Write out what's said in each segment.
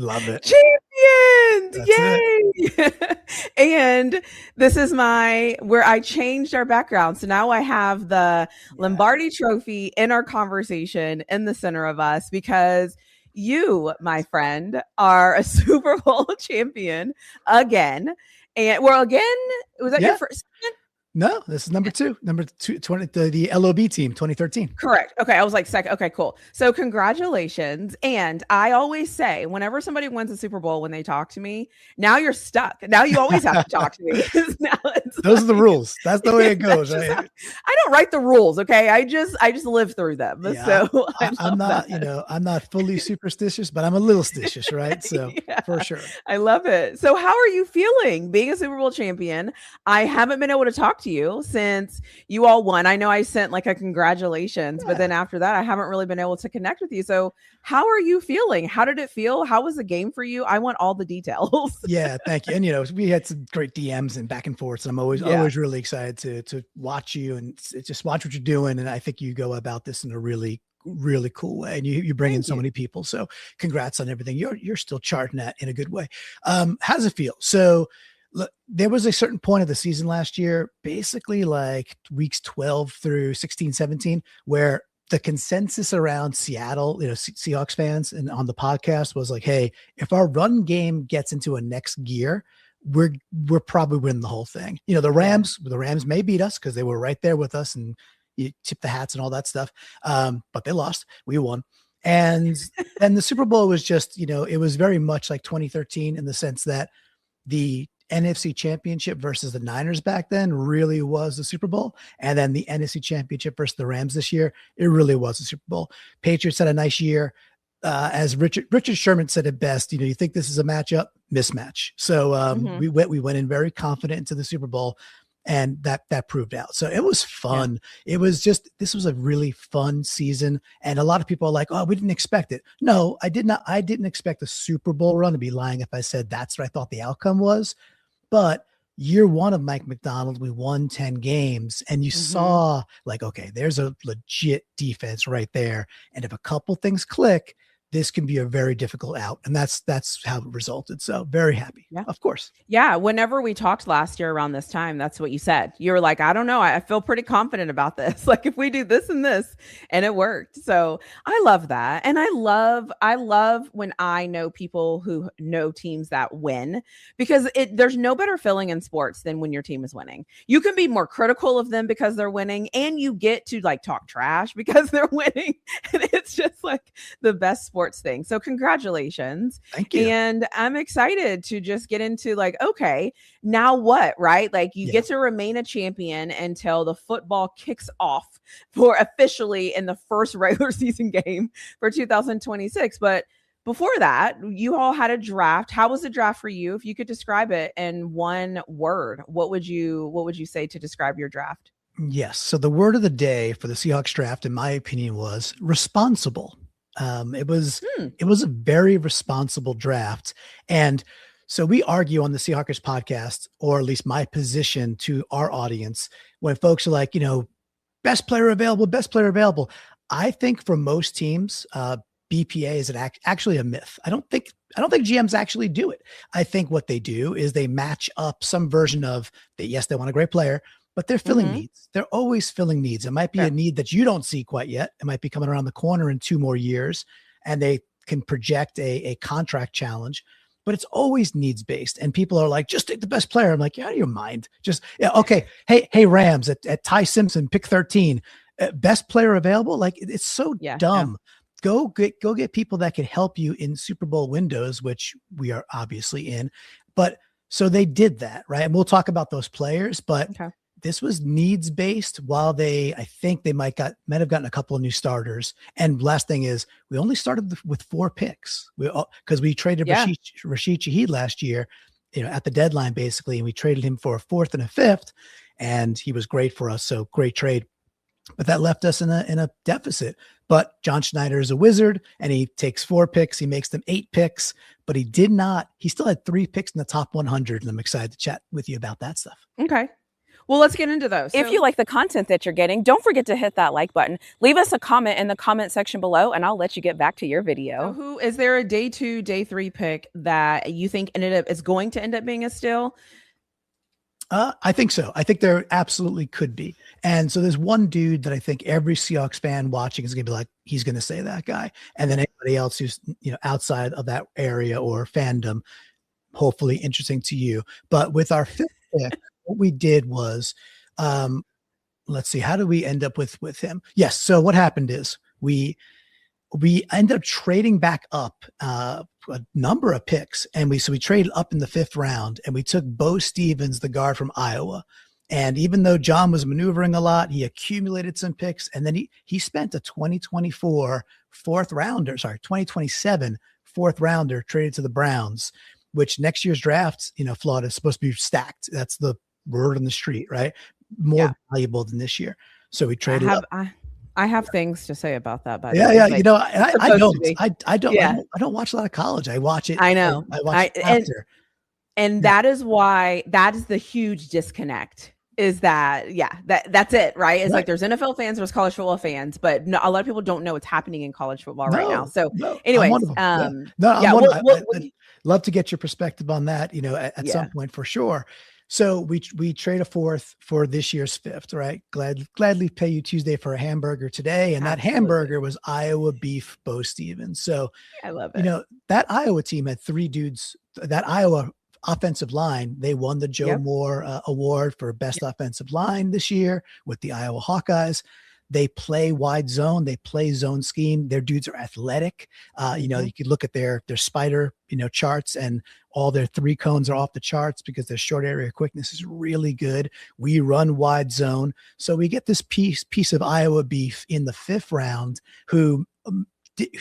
Love it. Champions! That's Yay! And this is where I changed our background. So now I have the Lombardi Trophy in our conversation in the center of us because you, my friend, are a Super Bowl champion again. And again, was that your first? No, this is number two, 20, the LOB team, 2013. Correct. Okay. I was like, second. Okay, cool. So congratulations. And I always say, whenever somebody wins a Super Bowl, when they talk to me, now you're stuck. Now you always have to talk to me. Those are the rules. That's the way it goes. Right? I don't write the rules. Okay. I just live through them. Yeah, so I'm not, I'm not fully superstitious, but I'm a little stitious. Right. So for sure. I love it. So how are you feeling being a Super Bowl champion? I haven't been able to talk to you since you all won. I know I sent like a congratulations, but then after that, I haven't really been able to connect with you. So how are you feeling? How did it feel? How was the game for you? I want all the details. Yeah, thank you. And, we had some great DMs and back and forth. So I'm always really excited to watch you and just watch what you're doing. And I think you go about this in a really, really cool way. And you bring in so many people. So congrats on everything. You're still charting that in a good way. How does it feel? So look, there was a certain point of the season last year, basically like weeks 12 through 16, 17, where the consensus around Seattle, Seahawks fans and on the podcast was like, hey, if our run game gets into a next gear, we're probably winning the whole thing. The Rams may beat us because they were right there with us and you tip the hats and all that stuff. But they lost, we won. And then the Super Bowl was just, it was very much like 2013 in the sense that the NFC Championship versus the Niners back then really was the Super Bowl. And then the NFC Championship versus the Rams this year, it really was the Super Bowl. Patriots had a nice year. As Richard Sherman said it best, you think this is a matchup, mismatch. So we went in very confident into the Super Bowl. And that proved out. So it was fun. Yeah. This was a really fun season. And a lot of people are like, oh, we didn't expect it. No, I did not. I didn't expect a Super Bowl run. To be lying if I said that's what I thought the outcome was. But year one of Mike Macdonald, we won 10 games and you saw like, okay, there's a legit defense right there. And if a couple things click, this can be a very difficult out. And that's how it resulted. So very happy. Yeah, of course. Yeah. Whenever we talked last year around this time, that's what you said. You were like, I don't know. I feel pretty confident about this. Like if we do this and this, and it worked. So I love that. And I love when I know people who know teams that win, because there's no better feeling in sports than when your team is winning. You can be more critical of them because they're winning, and you get to like talk trash because they're winning. And it's just like the best sports thing. So congratulations. Thank you. And I'm excited to just get into like, okay, now what, right? Like you get to remain a champion until the football kicks off for officially in the first regular season game for 2026. But before that, you all had a draft. How was the draft for you? If you could describe it in one word, what would you say to describe your draft? Yes. So the word of the day for the Seahawks draft, in my opinion, was responsible. It was a very responsible draft. And so we argue on the Seahawkers podcast, or at least my position to our audience, when folks are like, best player available. I think for most teams, BPA is actually a myth. I don't think GMs actually do it. I think what they do is they match up some version of that. Yes, they want a great player, but they're filling needs. They're always filling needs. It might be a need that you don't see quite yet. It might be coming around the corner in 2 more years, and they can project a contract challenge, but it's always needs based. And people are like, just take the best player. I'm like, out of your mind. Just, okay. Hey, Rams at Ty Simpson, pick 13, best player available. Like it's so dumb. Go get people that can help you in Super Bowl windows, which we are obviously in. But so they did that, right? And we'll talk about those players, but this was needs based. While I think they might have gotten a couple of new starters. And last thing is, we only started with 4 picks. Because we traded Rashid Shaheed last year, at the deadline basically, and we traded him for a 4th and a 5th, and he was great for us. So great trade. But that left us in a deficit. But John Schneider is a wizard, and he takes 4 picks. He makes them 8 picks, but he still had 3 picks in the top 100. And I'm excited to chat with you about that stuff. Okay. Well, let's get into those. If you like the content that you're getting, don't forget to hit that like button. Leave us a comment in the comment section below, and I'll let you get back to your video. So is there a day 2, day 3 pick that you think is going to end up being a steal? I think so. I think there absolutely could be. And so there's one dude that I think every Seahawks fan watching is going to be like, he's going to say that guy. And then anybody else who's, outside of that area or fandom, hopefully interesting to you. But with our fifth pick, what we did was, let's see, how do we end up with him? Yes. So what happened is we ended up trading back up a number of picks, and we traded up in the 5th round, and we took Bo Stevens, the guard from Iowa. And even though John was maneuvering a lot, he accumulated some picks, and then he spent a 2027 4th rounder traded to the Browns, which next year's draft, Florida is supposed to be stacked. That's the word on the street, right? More valuable than this year. So we traded up. I have things to say about that, but I don't watch a lot of college. I watch it. I know. I watch it after. And that is why that is the huge disconnect. Is that's it, right? It's like there's NFL fans, there's college football fans, but a lot of people don't know what's happening in college football right now. So, anyways, I'd love to get your perspective on that. At some point for sure. So we trade a 4th for this year's 5th, right? Gladly pay you Tuesday for a hamburger today. And that hamburger was Iowa beef Bo Stevens. So I love it. That Iowa team had 3 dudes, that Iowa offensive line, they won the Joe Moore award for best offensive line this year with the Iowa Hawkeyes. They play wide zone. They play zone scheme. Their dudes are athletic. You could look at their spider, charts, and all their 3 cones are off the charts because their short area quickness is really good. We run wide zone. So we get this piece of Iowa beef in the 5th round who,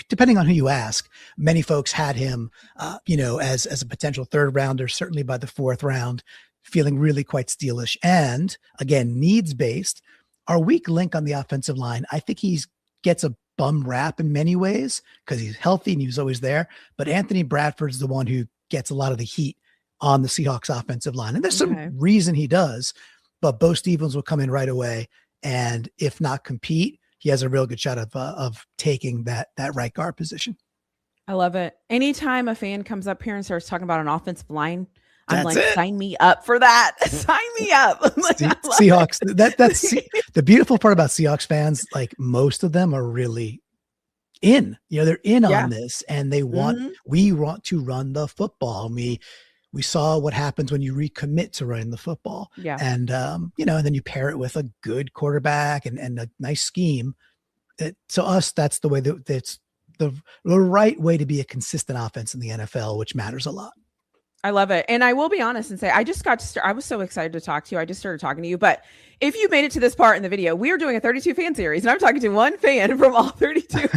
depending on who you ask, many folks had him, as a potential 3rd rounder, certainly by the 4th round, feeling really quite stealish. And again, needs based. Our weak link on the offensive line, I think he gets a bum rap in many ways because he's healthy and he was always there. But Anthony Bradford's the one who gets a lot of the heat on the Seahawks offensive line. And there's some reason he does, but Bo Stevens will come in right away. And if not compete, he has a real good shot of taking that right guard position. I love it. Anytime a fan comes up here and starts talking about an offensive line, I'm sign me up for that. Sign me up. Seahawks. That's the beautiful part about Seahawks fans. Like most of them are really in. They're in on this, and they want. We want to run the football. We saw what happens when you recommit to running the football. Yeah, and and then you pair it with a good quarterback and a nice scheme. To us, that's the way that's the right way to be a consistent offense in the NFL, which matters a lot. I love it. And I will be honest and say, I just got to start. I was so excited to talk to you. I just started talking to you. But if you made it to this part in the video, we are doing a 32 fan series, and I'm talking to one fan from all 32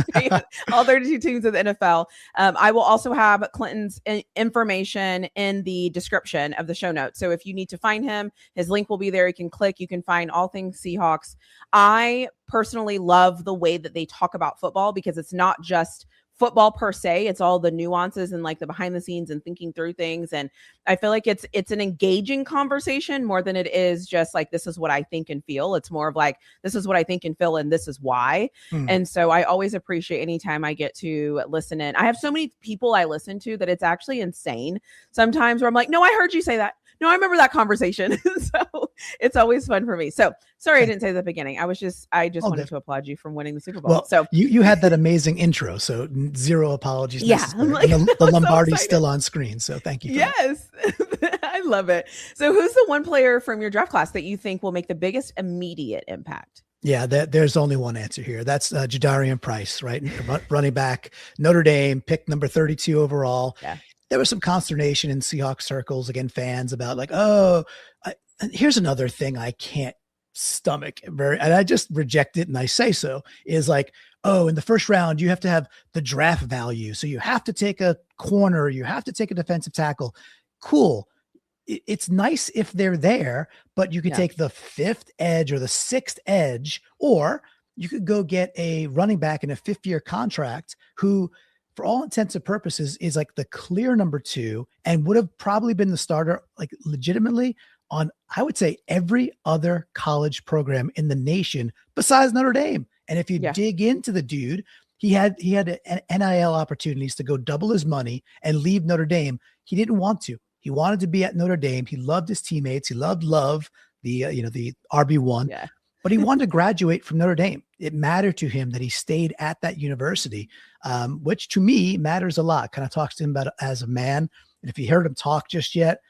all 32 teams of the NFL. I will also have Clinton's information in the description of the show notes. So if you need to find him, his link will be there. You can click. You can find all things Seahawks. I personally love the way that they talk about football because it's not just football per se, it's all the nuances and like the behind the scenes and thinking through things. And I feel like it's an engaging conversation more than it is just like, this is what I think and feel. It's more of like, this is what I think and feel, and this is why. And so I always appreciate anytime I get to listen in. I have so many people I listen to that it's actually insane sometimes where I'm like, no, I heard you say that. No, I remember that conversation. So it's always fun for me. So sorry I didn't say that at the beginning. I just wanted to applaud you from winning the Super Bowl. Well, so you had that amazing intro, so 0 apologies. Yeah, like, the Lombardi's so still on screen. So thank you. Yes, I love it. So who's the one player from your draft class that you think will make the biggest immediate impact? Yeah, there's only one answer here. That's Jadarian Price, right? Running back, Notre Dame, pick number 32 overall. Yeah. There was some consternation in Seahawks circles, again, fans about like, here's another thing I can't stomach and I just reject it. And I say so is like, in the first round, you have to have the draft value. So you have to take a corner, you have to take a defensive tackle. Cool. It's nice if they're there, but you could take the 5th edge or the 6th edge, or you could go get a running back in a 5th-year contract who, for all intents and purposes, is like the clear number 2 and would have probably been the starter, like legitimately on, I would say, every other college program in the nation besides Notre Dame. And if you dig into the dude, he had NIL opportunities to go double his money and leave Notre Dame. He didn't want to. He wanted to be at Notre Dame. He loved his teammates. He loved the the RB1. Yeah. But he wanted to graduate from Notre Dame. It mattered to him that he stayed at that university, which to me matters a lot. Kind of talks to him about as a man. And if you heard him talk just yet,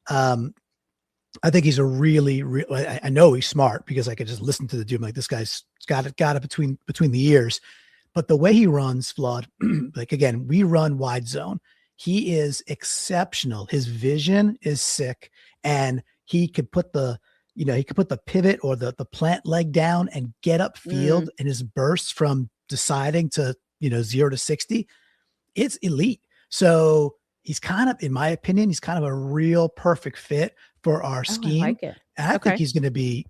I think he's a I know he's smart because I could just listen to the dude. I'm like, this guy's got it between the ears. But the way he runs, Flawed, like, again, we run wide zone. He is exceptional. His vision is sick. And he could put the pivot or the plant leg down and get upfield, and his bursts from deciding to, 0 to 60, it's elite. So he's kind of, in my opinion, he's kind of a real perfect fit for our scheme. I like it. And I think he's going to be,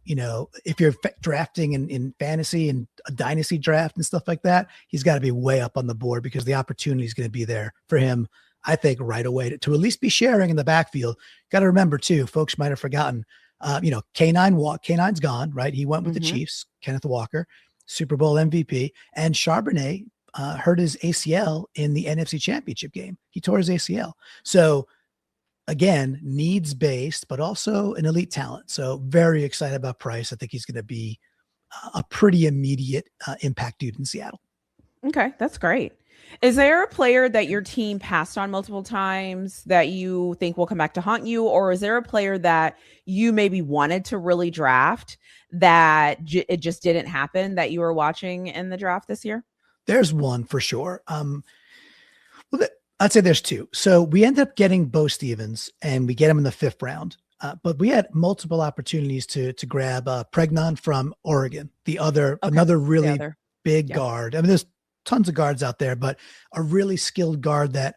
if you're drafting in fantasy and a dynasty draft and stuff like that, he's got to be way up on the board because the opportunity is going to be there for him, I think, right away to at least be sharing in the backfield. Got to remember too, folks might have forgotten, K9's gone, right? He went with the Chiefs, Kenneth Walker, Super Bowl MVP, and Charbonnet hurt his ACL in the NFC Championship game. He tore his ACL. So again, needs based, but also an elite talent. So very excited about Price. I think he's going to be a pretty immediate impact dude in Seattle. Okay, that's great. Is there a player that your team passed on multiple times that you think will come back to haunt you? Or is there a player that you maybe wanted to really draft that it just didn't happen that you were watching in the draft this year? There's one for sure. I'd say there's two. So we ended up getting Bo Stevens and we get him in the 5th round. But we had multiple opportunities to grab Pregnon from Oregon, another really big guard. I mean, there's tons of guards out there, but a really skilled guard that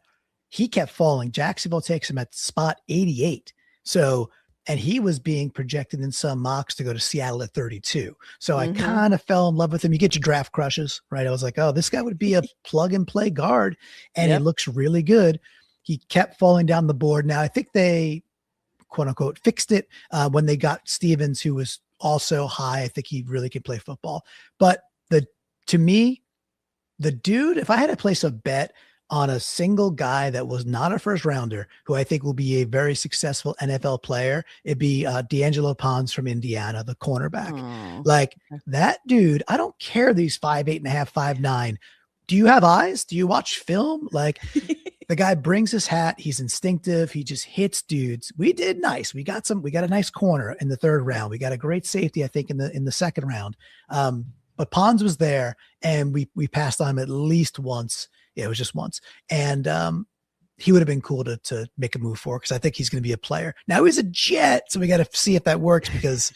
he kept falling. Jacksonville takes him at spot 88. So, and he was being projected in some mocks to go to Seattle at 32. So I kind of fell in love with him. You get your draft crushes, right? I was like, oh, this guy would be a plug and play guard. And he looks really good. He kept falling down the board. Now I think they quote unquote fixed it when they got Stevens, who was also high. I think he really could play football, but to me, the dude, if I had to place a bet on a single guy that was not a first rounder, who I think will be a very successful NFL player, it'd be D'Angelo Pons from Indiana, the cornerback. Like that dude, I don't care these 5'8.5", 5'9". Do you have eyes? Do you watch film? Like the guy brings his hat. He's instinctive. He just hits dudes. We did nice. We got a nice corner in the 3rd round. We got a great safety, I think, in the 2nd round. But Pons was there, and we passed on him at least once. Yeah, it was just once. And he would have been cool to make a move for, because I think he's going to be a player. Now he's a Jet, so we got to see if that works because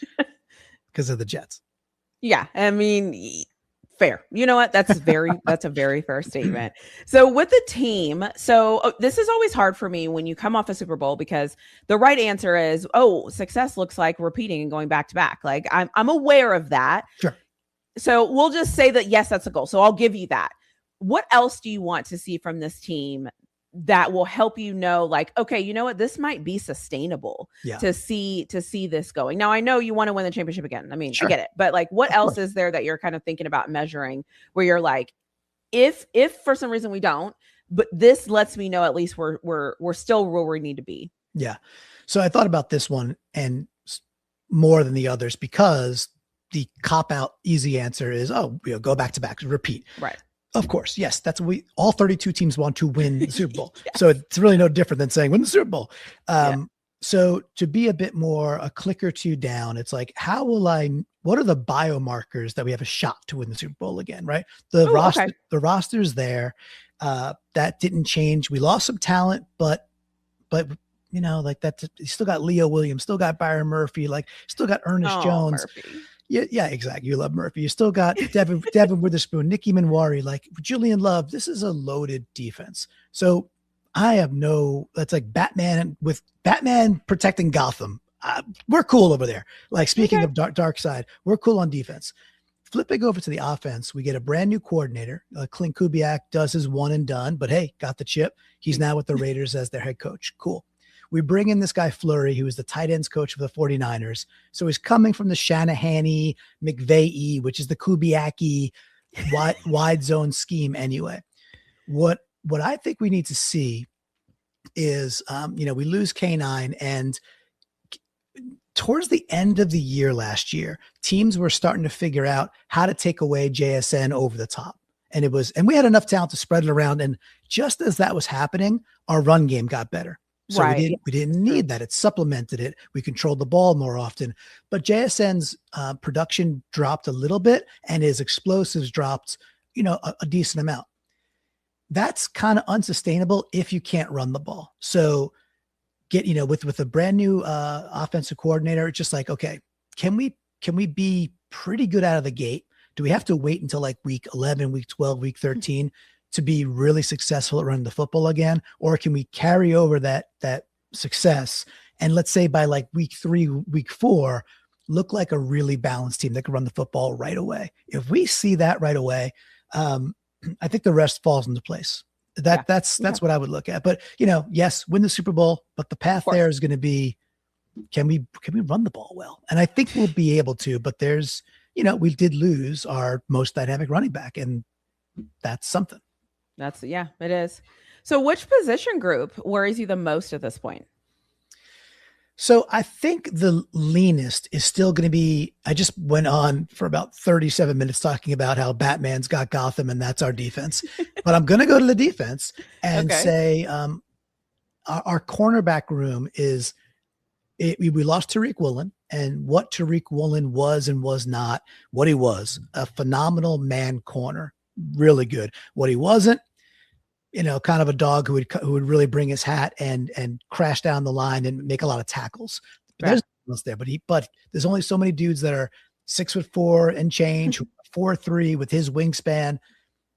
of the Jets. Yeah, I mean, fair. You know what? That's a very fair statement. So with the team, this is always hard for me when you come off a Super Bowl, because the right answer is, success looks like repeating and going back to back. Like I'm aware of that. Sure. So we'll just say that, yes, that's a goal. So I'll give you that. What else do you want to see from this team that will help you know, like, okay, you know what, this might be sustainable to see this going? Now, I know you want to win the championship again. I mean, I get it. But like, what else is there that you're kind of thinking about measuring where you're like, if for some reason we don't, but this lets me know at least we're still where we need to be? Yeah. So I thought about this one and more than the others, because the cop out easy answer is, go back to back, repeat. Right. Of course. Yes. That's what all 32 teams want to win the Super Bowl. Yes. So it's really no different than saying win the Super Bowl. So to be a bit more a click or two down, it's like, what are the biomarkers that we have a shot to win the Super Bowl again? Right. The roster's there. That didn't change. We lost some talent, but like that, you still got Leo Williams, still got Byron Murphy, like still got Ernest Jones. Murphy. Yeah, exactly. You love Murphy. You still got Devin Witherspoon, Nicky Manwari, like Julian Love. This is a loaded defense. So I have that's like Batman protecting Gotham. We're cool over there. Like, speaking of dark side, we're cool on defense. Flipping over to the offense, we get a brand new coordinator. Clint Kubiak does his one and done, but hey, got the chip. He's now with the Raiders as their head coach. Cool. We bring in this guy Fleury, who is the tight ends coach of the 49ers. So he's coming from the Shanahan-y, McVay-y, which is the Kubiak-y wide zone scheme anyway. What I think we need to see is, we lose K9, and towards the end of the year last year, teams were starting to figure out how to take away JSN over the top. And we had enough talent to spread it around. And just as that was happening, our run game got better. So we didn't need that. It supplemented it. We controlled the ball more often, but JSN's production dropped a little bit, and his explosives dropped, a decent amount. That's kind of unsustainable if you can't run the ball. So with a brand new offensive coordinator, it's just like, okay, can we be pretty good out of the gate? Do we have to wait until like week 11, week 12, week 13 to be really successful at running the football again? Or can we carry over that success, and let's say by like week 3, week 4, look like a really balanced team that can run the football right away? If we see that right away, I think the rest falls into place. That's what I would look at. But yes, win the Super Bowl, but the path there is going to be, can we run the ball well? And I think we'll be able to, but there's, we did lose our most dynamic running back, and that's something. It is. So which position group worries you the most at this point? So I think the leanest is still going to be, I just went on for about 37 minutes talking about how Batman's got Gotham and that's our defense, but I'm going to go to the defense and say our cornerback room is, we lost Tariq Woolen, and what Tariq Woolen was and was not, what he was, a phenomenal man corner, really good. What he wasn't, kind of a dog who would really bring his hat and crash down the line and make a lot of tackles. There's else there, but there's only so many dudes that are 6'4" and change, 4'3" with his wingspan.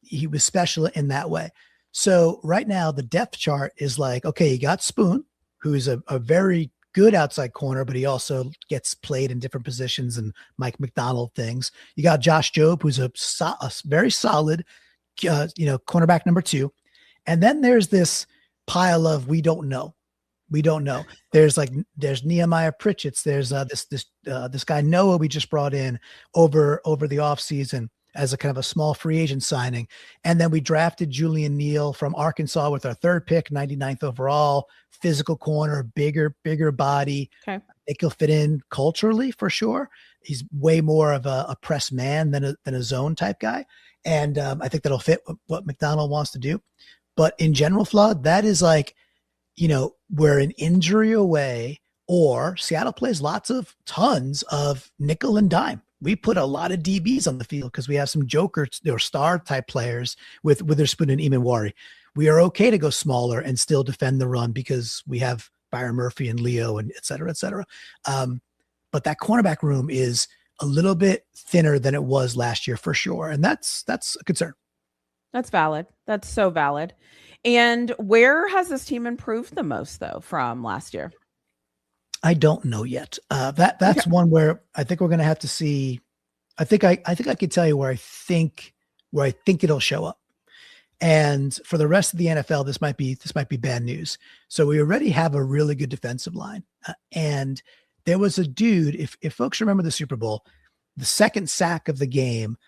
He was special in that way. So right now the depth chart is like, okay, you got Spoon, who's a very good outside corner, but he also gets played in different positions and Mike McDonald things. You got Josh Jobe, who's a very solid, cornerback number 2. And then there's this pile of, we don't know. There's Nehemiah Pritchett's. There's this guy Noah we just brought in over the offseason as a kind of a small free agent signing. And then we drafted Julian Neal from Arkansas with our 3rd pick, 99th overall, physical corner, bigger body. Okay. I think he'll fit in culturally for sure. He's way more of a press man than a zone type guy. And I think that'll fit what McDonald wants to do. But in general, Flood, that is like, we're an injury away, or Seattle plays tons of nickel and dime. We put a lot of DBs on the field because we have some jokers or star type players with Witherspoon and Eamon. We are okay to go smaller and still defend the run because we have Byron Murphy and Leo and et cetera, et cetera. But that cornerback room is a little bit thinner than it was last year for sure. And that's a concern. That's valid. That's so valid. And where has this team improved the most though from last year? I don't know yet. That's one where I think we're going to have to see. I think I could tell you where I think it'll show up. And for the rest of the NFL, this might be bad news. So we already have a really good defensive line. And there was a dude, if folks remember the Super Bowl, the second sack of the game,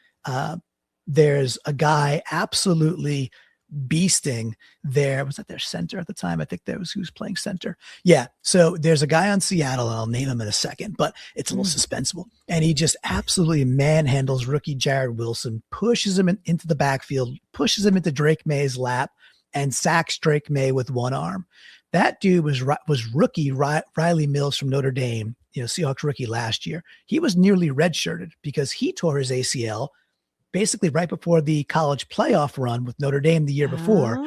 there's a guy absolutely beasting there. Was that their center at the time? I think that was who's playing center. Yeah. So there's a guy on Seattle, and I'll name him in a second, but it's a little suspenseful. And he just absolutely manhandles rookie Jared Wilson, pushes him into the backfield, pushes him into Drake May's lap, and sacks Drake May with one arm. That dude was rookie Riley Mills from Notre Dame, Seahawks rookie last year. He was nearly redshirted because he tore his ACL basically right before the college playoff run with Notre Dame the year before.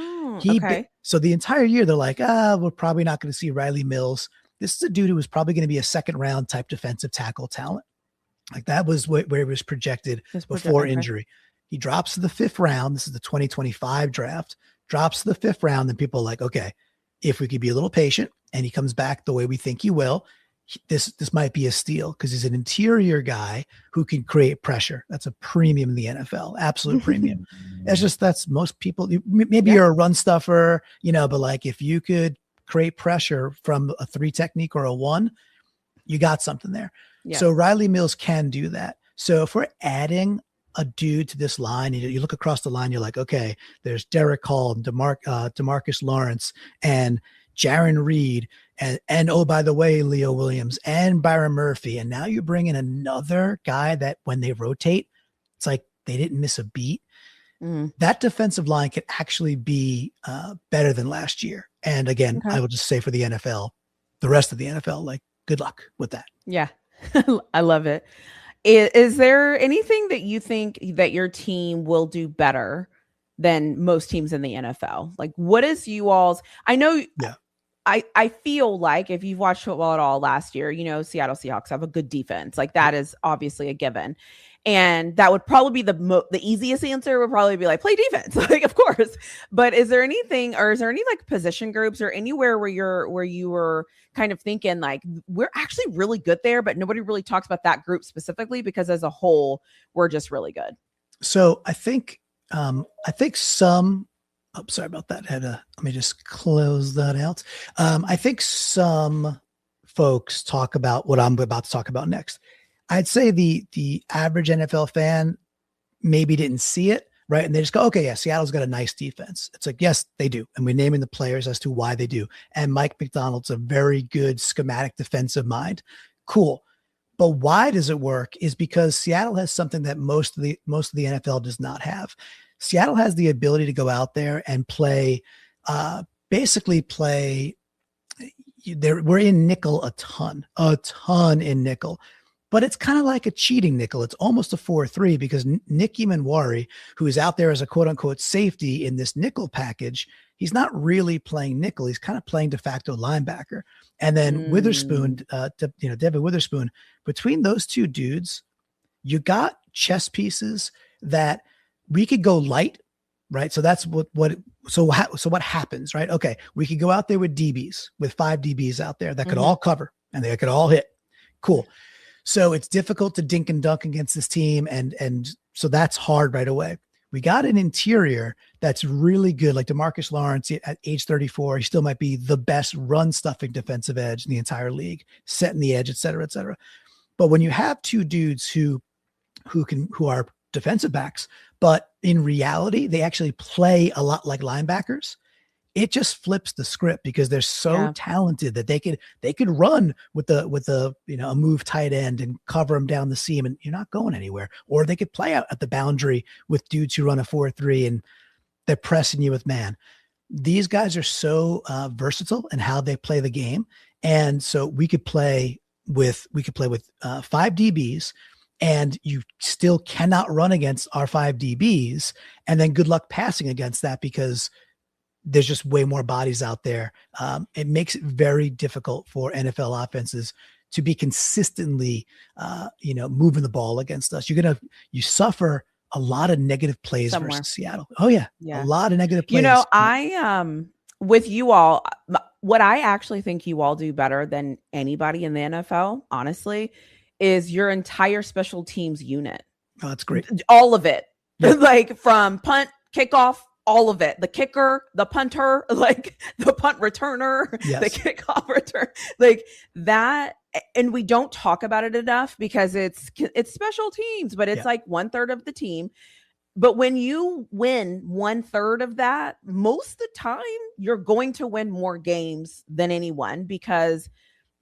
So the entire year they're like, we're probably not going to see Riley Mills. This is a dude who was probably going to be a second round type defensive tackle talent. Like that was where he was projected before injury. He drops to the 5th round. This is the 2025 draft. Drops to the 5th round. And people are like, okay, if we could be a little patient and he comes back the way we think he will, this might be a steal because he's an interior guy who can create pressure. That's a premium in the NFL, absolute premium. That's most people. Maybe you're a run stuffer, but like if you could create pressure from a 3 technique or a 1, you got something there. Yeah. So Riley Mills can do that. So if we're adding a dude to this line, you look across the line, you're like, okay, there's Derek Hall, Demarcus Lawrence, and Jaron Reed, and oh, by the way, Leo Williams and Byron Murphy. And now you bring in another guy that when they rotate, it's like they didn't miss a beat. That defensive line could actually be better than last year. And again, I will just say for the NFL, the rest of the NFL, like, good luck with that. Yeah. I love it. Is there anything that you think that your team will do better than most teams in the NFL? Like, what is you all's, I know, I feel like if you've watched football at all last year, Seattle Seahawks have a good defense. Like, that is obviously a given. And that would probably be the easiest answer would probably be like, play defense, like, of course. But is there anything, or is there any like position groups or anywhere where you were kind of thinking like, we're actually really good there, but nobody really talks about that group specifically because as a whole, we're just really good? So I think some, sorry about that. Let me just close that out. I think some folks talk about what I'm about to talk about next. I'd say the average NFL fan maybe didn't see it, right? And they just go, okay, yeah, Seattle's got a nice defense. It's like, yes, they do. And we're naming the players as to why they do. And Mike McDonald's a very good schematic defensive mind. Cool. But why does it work is because Seattle has something that most of the NFL does not have. Seattle has the ability to go out there and play, we're in nickel a ton in nickel. But it's kind of like a cheating nickel. It's almost a 4-3 because Nick Imanwari, who is out there as a quote unquote safety in this nickel package, he's not really playing nickel. He's kind of playing de facto linebacker. And then Witherspoon, Devin Witherspoon, between those two dudes, you got chess pieces that we could go light, right? So that's what happens, right? Okay. We could go out there with DBs, with 5 DBs out there that could all cover and they could all hit. Cool. So it's difficult to dink and dunk against this team. And so that's hard right away. We got an interior that's really good. Like DeMarcus Lawrence at age 34, he still might be the best run stuffing defensive edge in the entire league, setting the edge, et cetera, et cetera. But when you have 2 dudes who are defensive backs, but in reality, they actually play a lot like linebackers, it just flips the script because they're so talented that they could run with a move tight end and cover them down the seam and you're not going anywhere. Or they could play out at the boundary with dudes who run a 4-3 and they're pressing you with man. These guys are so versatile in how they play the game. And so we could play with 5 DBs and you still cannot run against our 5 DBs. And then good luck passing against that because there's just way more bodies out there. It makes it very difficult for NFL offenses to be consistently, moving the ball against us. You suffer a lot of negative plays versus Seattle. Oh yeah. A lot of negative plays. With you all, what I actually think you all do better than anybody in the NFL, honestly, is your entire special teams unit. Oh, that's great. All of it. Yeah. Like from punt, kickoff, all of it, the kicker, the punter, like the punt returner, the kickoff return, like that. And we don't talk about it enough because it's special teams, but it's like 1/3 of the team. But when you win 1/3 of that, most of the time you're going to win more games than anyone because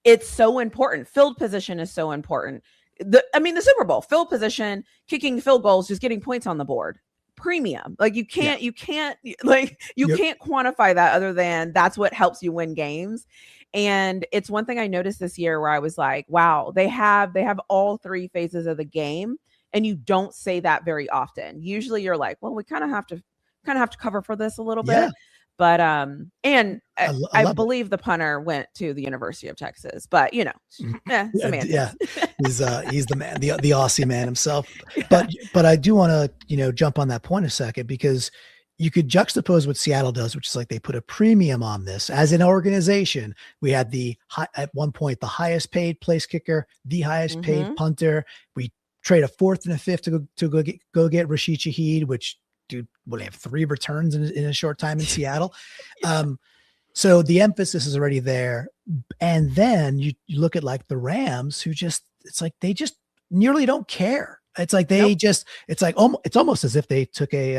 it's so important. Field position is so important. The Super Bowl, field position, kicking field goals, just getting points on the board. Premium. Like you can't quantify that other than that's what helps you win games. And it's one thing I noticed this year where I was like, wow, they have all 3 phases of the game. And you don't say that very often. Usually you're like, well, we kind of have to cover for this a little bit. But I believe the punter went to the University of Texas, but semantics. He's the man, the Aussie man himself. But I do want to jump on that point a second because you could juxtapose what Seattle does, which is like they put a premium on this as an organization. We had at one point the highest paid place kicker, the highest paid punter. We trade a 4th and a 5th to go get Rashid Shaheed, which dude will have 3 returns in a short time in Seattle. So the emphasis is already there. And then you look at like the Rams, who it's like they just nearly don't care. It's like it's like it's almost as if they took a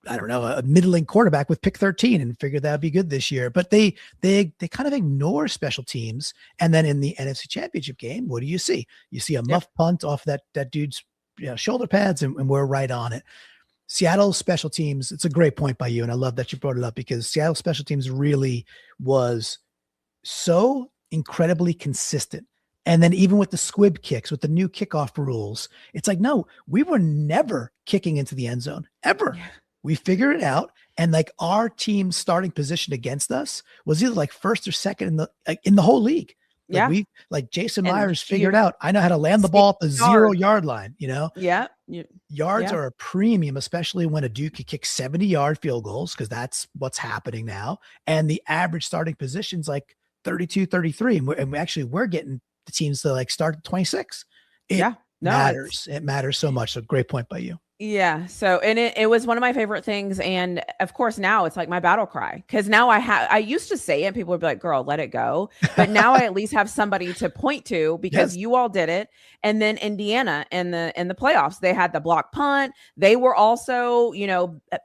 I don't know, a middling quarterback with pick 13 and figured that'd be good this year. But they kind of ignore special teams. And then in the NFC Championship game, what do you see? You see a muff punt off that dude's shoulder pads, and we're right on it. Seattle special teams, it's a great point by you, and I love that you brought it up, because Seattle special teams really was so incredibly consistent. And then even with the squib kicks, with the new kickoff rules, it's like, no, we were never kicking into the end zone, ever. Yeah. We figured it out. And like our team's starting position against us was either like first or second in the whole league. Like Jason Myers figured out, I know how to land the ball at the 0 yard line, Yeah. Yards are a premium, especially when a dude could kick 70-yard field goals, because that's what's happening now. And the average starting position's like 32, 33. And we're getting the teams to like start at 26. It matters. It matters so much. So great point by you. Yeah. So, and it was one of my favorite things. And of course, now it's like my battle cry, because now I used to say it, people would be like, girl, let it go. But now I at least have somebody to point to, because you all did it. And then Indiana in the playoffs, they had the block punt. They were also,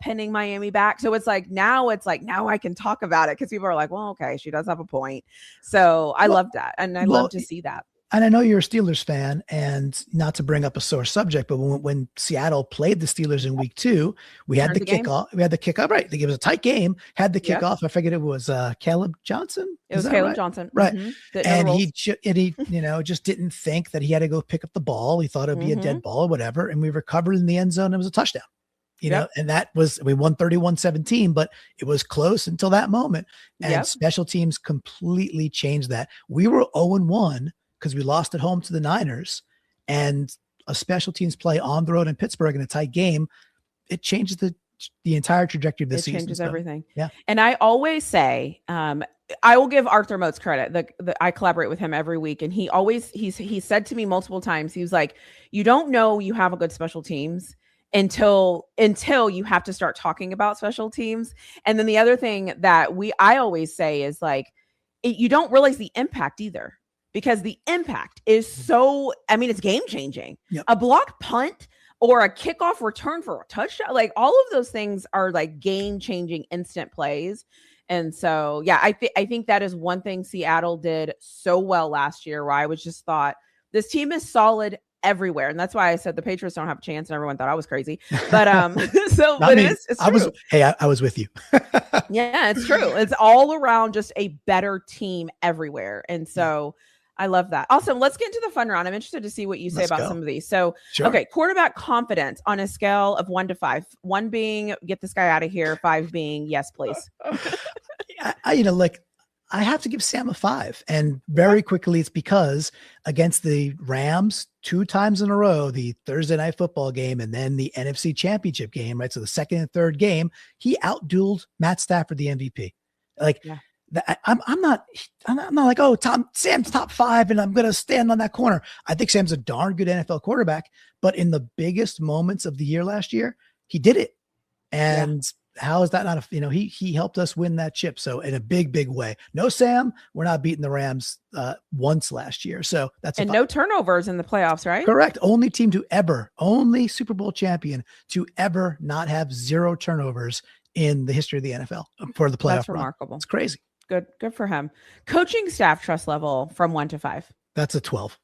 pinning Miami back. So it's like now I can talk about it, because people are like, well, okay, she does have a point. So I love that. And I love to see that. And I know you're a Steelers fan, and not to bring up a sore subject, but when Seattle played the Steelers in week 2, we had the kickoff. We had the kickoff. Right. It was a tight game, had the kickoff. I figured it was Caleb Johnson. It was Caleb Johnson. Right. Mm-hmm. And he just didn't think that he had to go pick up the ball. He thought it would be a dead ball or whatever. And we recovered in the end zone. It was a touchdown, and we won 31-17, but it was close until that moment. And special teams completely changed that. We were 0-1. Because we lost at home to the Niners, and a special teams play on the road in Pittsburgh in a tight game, it changes the entire trajectory of the season. It changes everything. Yeah. And I always say, I will give Arthur Moats credit. I collaborate with him every week, and he said to me multiple times, he was like, you don't know you have a good special teams until you have to start talking about special teams. And then the other thing that I always say is like, you don't realize the impact either. Because the impact is it's game changing. Yep. A blocked punt or a kickoff return for a touchdown, like all of those things are like game changing instant plays. And so, I think that is one thing Seattle did so well last year, where I was just thought this team is solid everywhere. And that's why I said the Patriots don't have a chance, and everyone thought I was crazy. But it's true. I was with you. Yeah, it's true. It's all around just a better team everywhere. And so I love that. Awesome. Let's get into the fun round. I'm interested to see what you say about some of these. So, Okay, quarterback confidence on a scale of 1 to 5. 1 being get this guy out of here. 5 being yes, please. I have to give Sam a 5, and very quickly it's because against the Rams 2 times in a row, the Thursday Night Football game and then the NFC Championship game, right? So the second and third game, he outdueled Matt Stafford, the MVP. I'm not like, oh, Sam's top 5 and I'm going to stand on that corner. I think Sam's a darn good NFL quarterback, but in the biggest moments of the year last year, he did it. And how is that not he helped us win that chip. So in a big, big way. No, Sam, we're not beating the Rams once last year. So that's no turnovers in the playoffs, right? Correct. Only Super Bowl champion to ever not have 0 turnovers in the history of the NFL for the playoff. That's remarkable. It's crazy. Good for him. Coaching staff trust level from 1 to 5. That's a 12.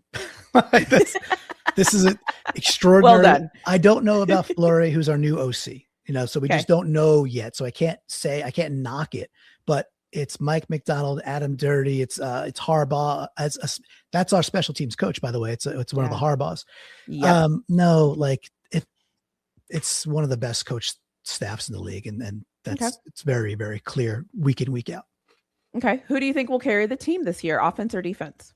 This is an extraordinary. Well done. I don't know about Fleury, who's our new OC. So we just don't know yet. So I can't knock it. But it's Mike McDonald, Adam Dirty. It's Harbaugh. That's our special teams coach, by the way. It's one of the Harbaughs. Yep. It's one of the best coach staffs in the league, and it's very, very clear week in, week out. Okay. Who do you think will carry the team this year, offense or defense?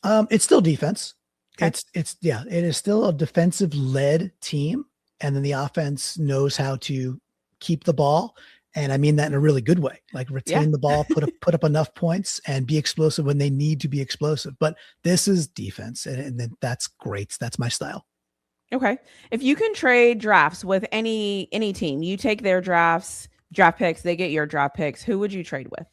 It's still defense. Okay. It is still a defensive led team. And then the offense knows how to keep the ball. And I mean that in a really good way, like retain the ball, put up enough points and be explosive when they need to be explosive. But this is defense. And then that's great. That's my style. Okay. If you can trade drafts with any team, you take their drafts, Draft picks, they get your draft picks. Who would you trade with?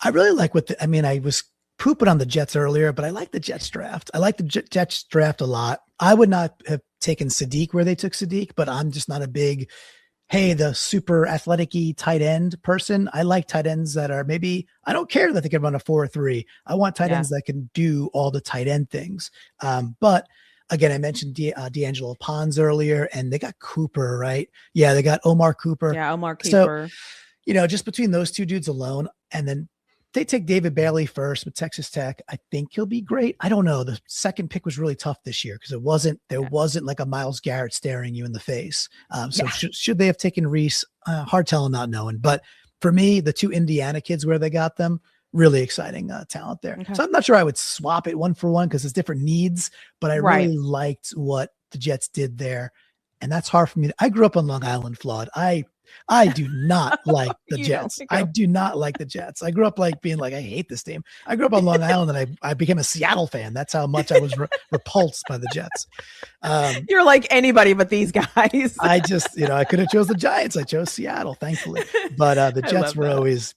I really like I was pooping on the Jets earlier, but I like the Jets draft. I like the Jets draft a lot. I would not have taken Sadiq where they took Sadiq, but I'm just not a big, hey, the super athletic-y tight end person. I like tight ends that are maybe, I don't care that they can run a 4-3. I want tight ends that can do all the tight end things. But again, I mentioned D'Angelo Pons earlier, and they got Cooper, right? Yeah, they got Omar Cooper. Yeah, Omar Cooper. So, just between those two dudes alone, and then they take David Bailey first with Texas Tech. I think he'll be great. I don't know. The second pick was really tough this year because there wasn't like a Myles Garrett staring you in the face. Should they have taken Reese? Hard telling, not knowing. But for me, the two Indiana kids where they got them, really exciting talent there. Okay. So I'm not sure I would swap it one for one because it's different needs, but I really liked what the Jets did there. And that's hard for me. I grew up on Long Island, Flawed. I do not like the Jets. I do not like the Jets. I grew up being like, I hate this team. I grew up on Long Island and I became a Seattle fan. That's how much I was repulsed by the Jets. You're like anybody but these guys. I just, I could have chose the Giants. I chose Seattle, thankfully. But the Jets were always,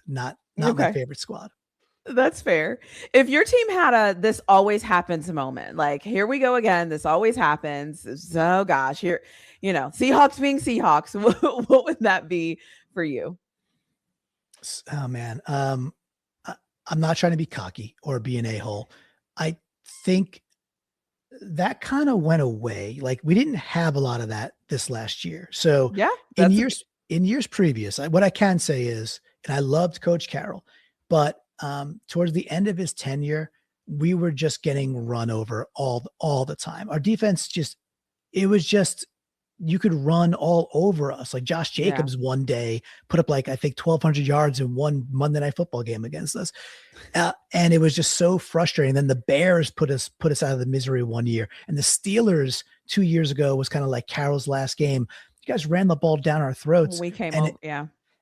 not my favorite squad. That's fair. If your team had this always happens moment, like here we go again, this always happens. So gosh, here, Seahawks being Seahawks, what would that be for you? Oh man. I'm not trying to be cocky or be an a-hole. I think that kind of went away. Like we didn't have a lot of that this last year. So in years previous, what I can say is, and I loved Coach Carroll, but towards the end of his tenure, we were just getting run over all the time. Our defense you could run all over us. Like Josh Jacobs one day put up I think 1,200 yards in one Monday Night Football game against us. And it was just so frustrating. Then the Bears put us out of the misery one year. And the Steelers 2 years ago was kind of like Carroll's last game. You guys ran the ball down our throats. We came up,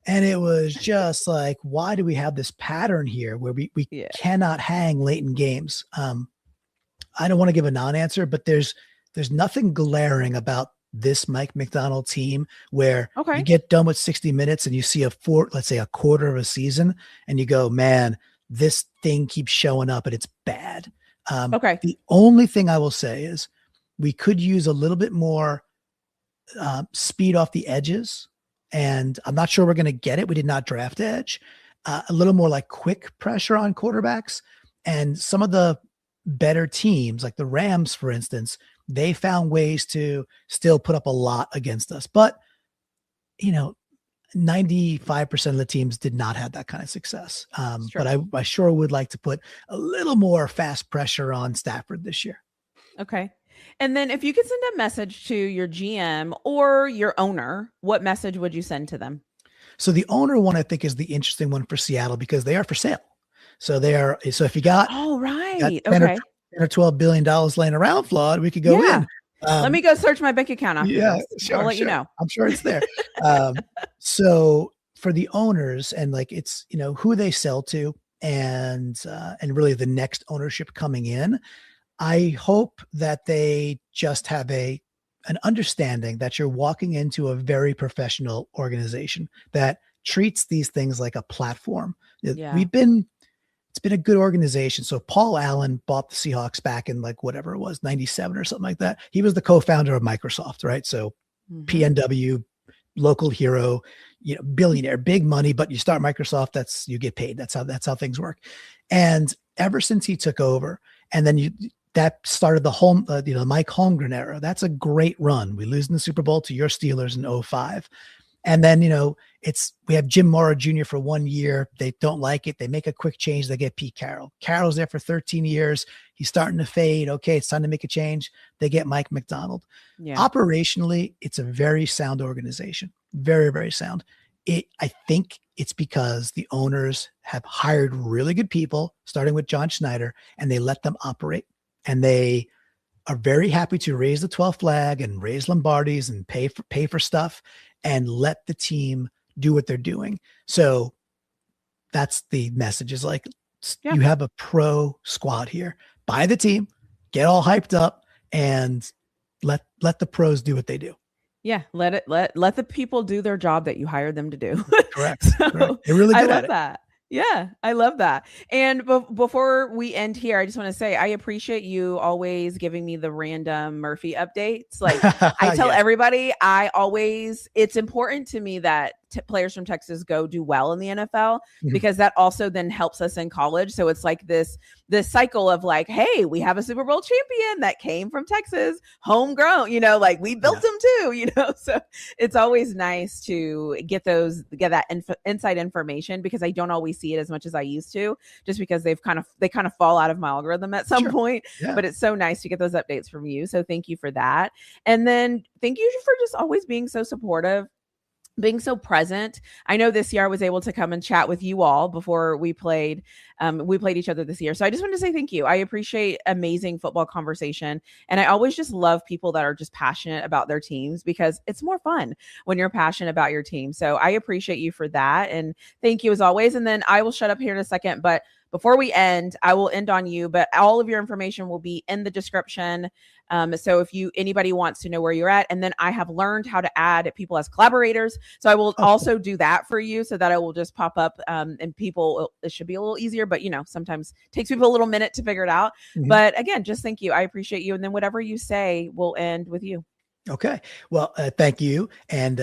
And it was just like, why do we have this pattern here where we cannot hang late in games? I don't want to give a non-answer, but there's nothing glaring about this Mike Macdonald team where you get done with 60 minutes and you see let's say a quarter of a season and you go, man, this thing keeps showing up and it's bad. The only thing I will say is we could use a little bit more speed off the edges. And I'm not sure we're going to get it. We did not draft edge. A little more like quick pressure on quarterbacks. And some of the better teams, like the Rams, for instance, they found ways to still put up a lot against us. But, 95% of the teams did not have that kind of success. But I sure would like to put a little more fast pressure on Stafford this year. Okay. And then if you could send a message to your GM or your owner, what message would you send to them? So the owner one, I think, is the interesting one for Seattle because they are for sale. So if you got, $10 or $12 billion laying around, Flawed, we could go in. Let me go search my bank account after this. Sure, I'll let you know. I'm sure it's there. So for the owners and it's, who they sell to and really the next ownership coming in, I hope that they just have an understanding that you're walking into a very professional organization that treats these things like a platform. It's been a good organization. So Paul Allen bought the Seahawks back in whatever it was, 97 or something like that. He was the co-founder of Microsoft, right? So PNW, local hero, billionaire, big money, but you start Microsoft, you get paid. That's how things work. And ever since he took over, and then that started the Mike Holmgren era. That's a great run. We lose in the Super Bowl to your Steelers in 2005. And then, we have Jim Mora Jr. for 1 year. They don't like it. They make a quick change. They get Pete Carroll. Carroll's there for 13 years. He's starting to fade. Okay, it's time to make a change. They get Mike Macdonald. Yeah. Operationally, it's a very sound organization. Very, very sound. I think it's because the owners have hired really good people, starting with John Schneider, and they let them operate. And they are very happy to raise the 12th flag and raise Lombardis and pay for stuff and let the team do what they're doing. So that's the message is you have a pro squad here. Buy the team, get all hyped up and let the pros do what they do. Yeah, let the people do their job that you hired them to do. Correct. So Correct. They're really good I at love it. that. Yeah, I love that. And before we end here, I just want to say I appreciate you always giving me the random Murphy updates. Like I tell Yes. everybody, it's important to me that players from Texas go do well in the NFL because that also then helps us in college. So it's like this cycle of like, hey, we have a Super Bowl champion that came from Texas, homegrown, like we built him too, so it's always nice to get that inside information because I don't always see it as much as I used to, just because they kind of fall out of my algorithm at some point. Yeah. But it's so nice to get those updates from you. So thank you for that. And then thank you for just always being so supportive, being so present. I know this year I was able to come and chat with you all before we played each other this year. So I just wanted to say thank you. I appreciate amazing football conversation. And I always just love people that are just passionate about their teams because it's more fun when you're passionate about your team. So I appreciate you for that. And thank you as always. And then I will shut up here in a second, but before we end, I will end on you, but all of your information will be in the description. So if anybody wants to know where you're at, and then I have learned how to add people as collaborators. So I will also do that for you so that I will just pop up and people, it should be a little easier, but sometimes it takes people a little minute to figure it out. But again, just thank you. I appreciate you. And then whatever you say, we'll end with you. Okay. Well, thank you. And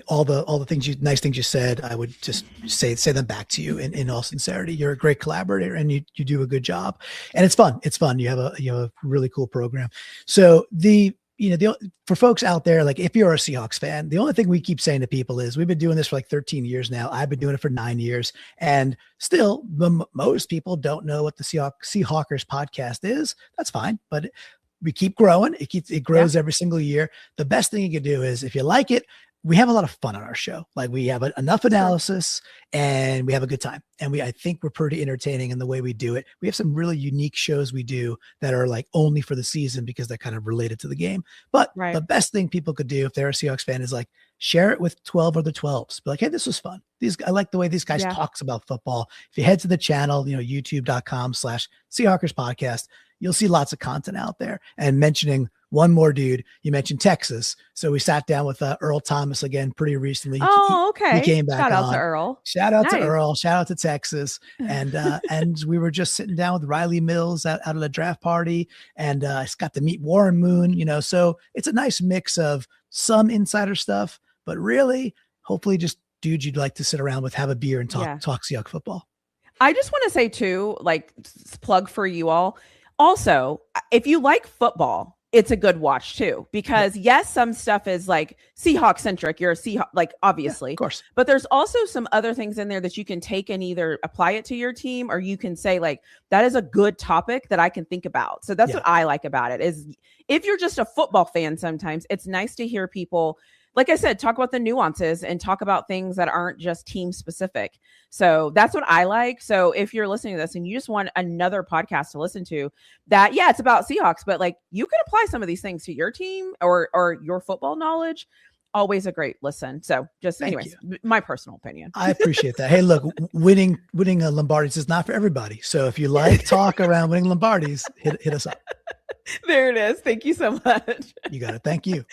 all the nice things you said, I would just say them back to you in all sincerity. You're a great collaborator and you do a good job, and it's fun. It's fun. You have a really cool program. So for folks out there, like if you're a Seahawks fan, the only thing we keep saying to people is we've been doing this for like 13 years now. I've been doing it for 9 years, and still most people don't know what the Seahawkers podcast is. That's fine. But we keep growing. It grows every single year. The best thing you can do is if you like it, we have a lot of fun on our show. Like we have enough analysis and we have a good time. And I think we're pretty entertaining in the way we do it. We have some really unique shows we do that are like only for the season because they're kind of related to the game. But the best thing people could do if they're a Seahawks fan is like share it with 12 other 12s. Be like, hey, this was fun. I like the way these guys talks about football. If you head to the channel, youtube.com/Seahawkers podcast, you'll see lots of content out there. And mentioning one more dude, you mentioned Texas. So we sat down with Earl Thomas again pretty recently. Okay. He came back. Shout out to Earl. Shout out to Earl. Shout out to Texas. And and we were just sitting down with Riley Mills out of the draft party, and got to meet Warren Moon. So it's a nice mix of some insider stuff, but really, hopefully, just dudes you'd like to sit around with, have a beer, and talk Seahawks football. I just want to say too, like plug for you all. Also, if you like football, it's a good watch too, because yes, some stuff is like Seahawks centric. You're a Seahawk, like obviously, of course, but there's also some other things in there that you can take and either apply it to your team, or you can say like, that is a good topic that I can think about. So that's what I like about it is if you're just a football fan, sometimes it's nice to hear people, like I said, talk about the nuances and talk about things that aren't just team specific. So that's what I like. So if you're listening to this and you just want another podcast to listen to that, it's about Seahawks, but like you could apply some of these things to your team or your football knowledge. Always a great listen. So just anyways, my personal opinion. I appreciate that. Hey, look, winning a Lombardis is not for everybody. So if you like talk around winning Lombardis, hit us up. There it is. Thank you so much. You got it. Thank you.